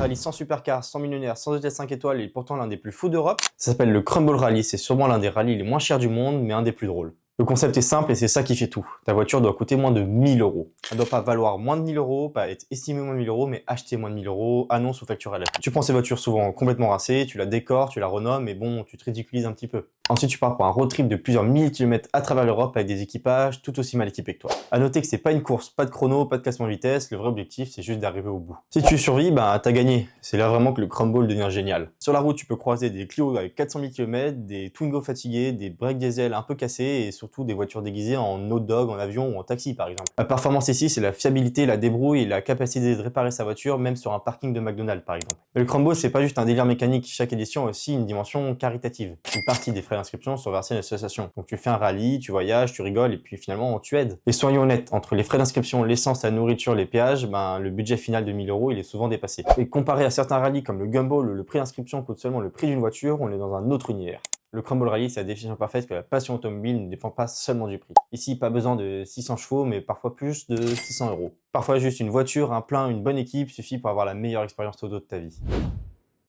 rallye sans supercar, sans millionnaire, sans hôtel 5 étoiles et pourtant l'un des plus fous d'Europe. Ça s'appelle le Crumble Rally, c'est sûrement l'un des rallyes les moins chers du monde, mais un des plus drôles. Le concept est simple et c'est ça qui fait tout. Ta voiture doit coûter moins de 1000 euros. Elle doit pas valoir moins de 1000 euros, pas être estimée moins de 1000 euros, mais acheter moins de 1000 euros, annonce ou facture à la fin. Tu prends ces voitures souvent complètement rincées, tu la décores, tu la renommes, et bon, tu te ridiculises un petit peu. Ensuite, tu pars pour un road trip de plusieurs milliers de kilomètres à travers l'Europe avec des équipages tout aussi mal équipés que toi. À noter que c'est pas une course, pas de chrono, pas de classement de vitesse, le vrai objectif c'est juste d'arriver au bout. Si tu survis, bah t'as gagné. C'est là vraiment que le crumble devient génial. Sur la route, tu peux croiser des Clio avec 400 000 km, des Twingo fatigués, des breaks diesel un peu cassés et surtout des voitures déguisées en hot dog, en avion ou en taxi par exemple. La performance ici, c'est la fiabilité, la débrouille et la capacité de réparer sa voiture même sur un parking de McDonald's par exemple. Mais le crumble, c'est pas juste un délire mécanique, chaque édition a aussi une dimension caritative. Une partie des frais d'inscription sont versés à l'association. Donc tu fais un rallye, tu voyages, tu rigoles et puis finalement tu aides. Et soyons honnêtes, entre les frais d'inscription, l'essence, la nourriture, les péages, le budget final de 1000 euros il est souvent dépassé. Et comparé à certains rallyes comme le Gumball où le prix d'inscription coûte seulement le prix d'une voiture, on est dans un autre univers. Le Crumble Rally, c'est la définition parfaite que la passion automobile ne dépend pas seulement du prix. Ici, pas besoin de 600 chevaux, mais parfois plus de 600 euros. Parfois juste une voiture, un plein, une bonne équipe suffit pour avoir la meilleure expérience auto de ta vie.